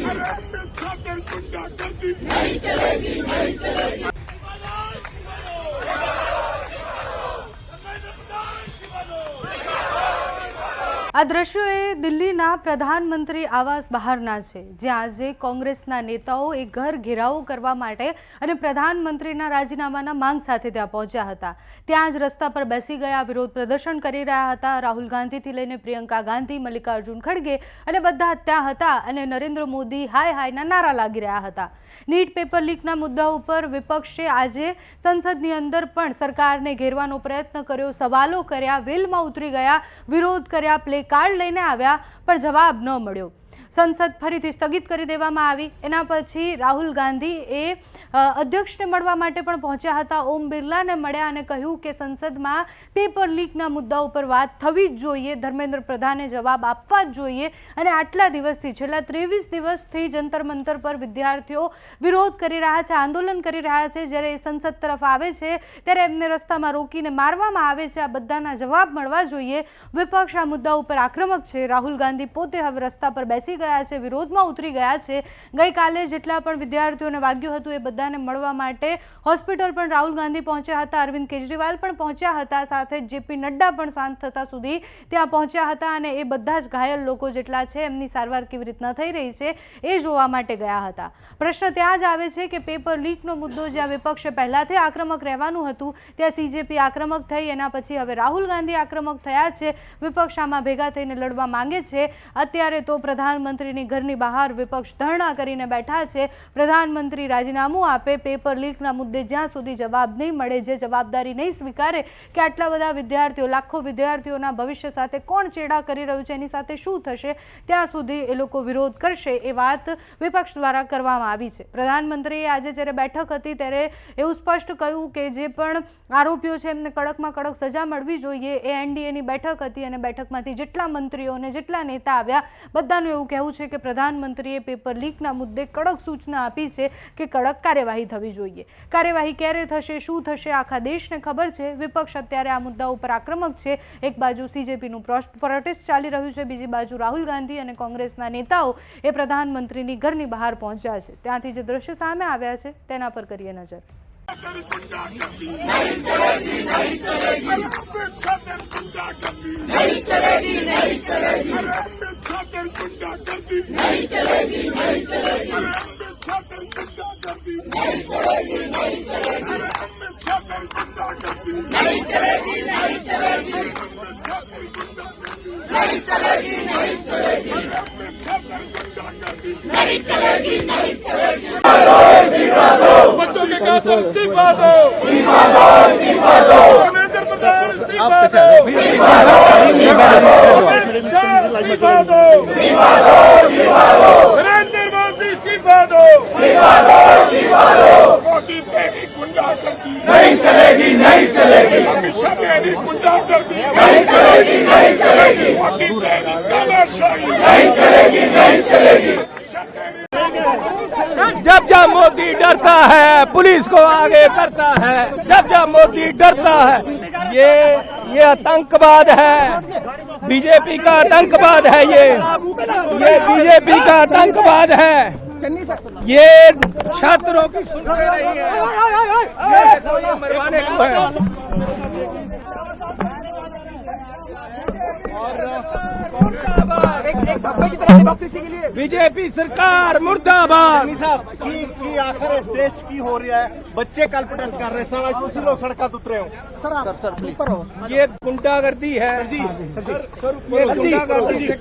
नहीं चलेगी, नहीं चलेगी। આ દ્રશ્યો એ દિલ્હીના પ્રધાનમંત્રી આવાસ બહારના છે, જ્યાં આજે કોંગ્રેસના નેતાઓ એક ઘર ઘેરાવો કરવા માટે અને પ્રધાનમંત્રીના રાજીનામાના માંગ સાથે ત્યાં પહોંચ્યા હતા। ત્યાં જ રસ્તા પર બેસી ગયા, વિરોધ પ્રદર્શન કરી રહ્યા હતા। રાહુલ ગાંધીથી લઈને પ્રિયંકા ગાંધી, મલ્લિકાર્જુન ખડગે અને બધા ત્યાં હતા અને નરેન્દ્ર મોદી હાય હાયના નારા લાગી રહ્યા હતા। નીટ પેપર લીકના મુદ્દા ઉપર વિપક્ષે આજે સંસદની અંદર પણ સરકારને ઘેરવાનો પ્રયત્ન કર્યો, સવાલો કર્યા, વેલમાં ઉતરી ગયા, વિરોધ કર્યા, પ્લે કાર્ડ લઈને આવ્યા, પણ જવાબ ન મળ્યો। સંસદ ફરીથી સ્થગિત કરી દેવામાં આવી। એના પછી રાહુલ ગાંધી એ અધ્યક્ષને મળવા માટે પણ પહોંચ્યા હતા, ઓમ બિરલાને મળ્યા અને કહ્યું કે સંસદમાં પેપર લીકના મુદ્દા ઉપર વાત થવી જ જોઈએ, ધર્મેન્દ્ર પ્રધાને જવાબ આપવા જ જોઈએ। અને આટલા દિવસથી, છેલ્લા 23 દિવસથી જંતર મંતર પર વિદ્યાર્થીઓ વિરોધ કરી રહ્યા છે, આંદોલન કરી રહ્યા છે। જ્યારે એ સંસદ તરફ આવે છે ત્યારે એમને રસ્તામાં રોકીને મારવામાં આવે છે। આ બધાના જવાબ મળવા જોઈએ। વિપક્ષ આ મુદ્દા ઉપર આક્રમક છે। રાહુલ ગાંધી પોતે હવે રસ્તા પર બેસી ગયા છે, વિરોધમાં ઉતરી ગયા છે। ગઈકાલે જેટલા પણ વિદ્યાર્થીઓને વાગ્યું હતું એ બધાને મળવા માટે હોસ્પિટલ પણ રાહુલ ગાંધી પહોંચ્યા હતા, અરવિંદ કેજરીવાલ પણ પહોંચ્યા હતા, સાથે જેપી નડ્ડા પણ શાંત થતા સુધી ત્યાં પહોંચ્યા હતા અને એ બધા જ ઘાયલ લોકો જેટલા છે એમની સારવાર કેવી રીતના થઈ રહી છે એ જોવા માટે ગયા હતા। પ્રશ્ન ત્યાં જ આવે છે કે પેપર લીકનો મુદ્દો જ્યાં વિપક્ષે પહેલાથી આક્રમક રહેવાનું હતું ત્યાં સીજેપી આક્રમક થઈ, એના પછી હવે રાહુલ ગાંધી આક્રમક થયા છે। વિપક્ષ આમાં ભેગા થઈને લડવા માંગે છે। અત્યારે તો પ્રધાનમંત્રીની ઘરની બહાર વિપક્ષ ધરણા કરીને બેઠા છે। પ્રધાનમંત્રી રાજીનામું આપે, પેપર લીકના મુદ્દે જ્યાં સુધી જવાબ નહીં મળે, જે જવાબદારી નહીં સ્વીકારે કે આટલા બધા વિદ્યાર્થીઓ, લાખો વિદ્યાર્થીઓના ભવિષ્ય સાથે કોણ ચેડા કરી રહ્યું છે, એની સાથે શું થશે, ત્યાં સુધી એ લોકો વિરોધ કરશે, એ વાત વિપક્ષ દ્વારા કરવામાં આવી છે। પ્રધાનમંત્રીએ આજે જ્યારે બેઠક હતી ત્યારે એવું સ્પષ્ટ કહ્યું કે જે પણ આરોપીઓ છે એમને કડકમાં કડક સજા મળવી જોઈએ। એ એનડીએની બેઠક હતી અને બેઠકમાંથી જેટલા મંત્રીઓ અને જેટલા નેતા આવ્યા બધાનું એવું કહેવું છે કે પ્રધાનમંત્રીએ પેપર લીકના મુદ્દે કડક સૂચના આપી છે કે કડક કાર્યવાહી થવી જોઈએ। કાર્યવાહી ક્યારે થશે, શું થશે, આખા દેશને ખબર છે। વિપક્ષ અત્યારે આ મુદ્દા ઉપર આક્રમક છે। એક બાજુ સીજેપીનું પ્રોટેસ્ટ ચાલી રહ્યું છે, બીજી બાજુ રાહુલ ગાંધી અને કોંગ્રેસના નેતાઓ એ પ્રધાનમંત્રીની ઘરની બહાર પહોંચ્યા છે। ત્યાંથી જે દ્રશ્ય સામે આવ્યા છે તેના પર કરીએ નજર। नहीं चलेगी, नहीं चलेगी, नहीं चलेगी, नहीं चलेगी, नहीं चलेगी, नहीं चलेगी, नहीं चलेगी, नहीं चलेगी, नहीं चलेगी, नहीं चलेगी, नहीं चलेगी, नहीं चलेगी, नहीं चलेगी, नहीं चलेगी। बच्चों के कातिल इस्तीफा दो, इस्तीफा दो, धर्मेंद्र प्रधान इस्तीफा दो, इस्तीफा दो, इस्तीफा दो, इस्तीफा दो, इस्तीफा दो, इस्तीफा दो, नरेंद्र मोदी इस्तीफा दो, इस्तीफा दो, इस्तीफा दो। मोदी तेरी गुंडागर्दी नहीं चलेगी, नहीं चलेगी, अमित शाह तेरी गुंडागर्दी नहीं चलेगी, नहीं चलेगी, मोदी तेरी तानाशाही नहीं चलेगी, नहीं चलेगी। जब जब मोदी डरता है पुलिस को आगे करता है, जब जब मोदी डरता है। ये आतंकवाद है, बीजेपी का आतंकवाद है। ये बीजेपी का आतंकवाद है। ये छात्रों की सुनते नहीं है, ये मरवाने को है। बीजेपी सरकार मुर्दाबाद। की आखिर इस देश की हो रही है, बच्चे कल प्रोटेस्ट कर रहे हैं, सर उसी लोग सड़क उतरे हो। ये गुंडागर्दी है। जी ये गुंडागर्दी।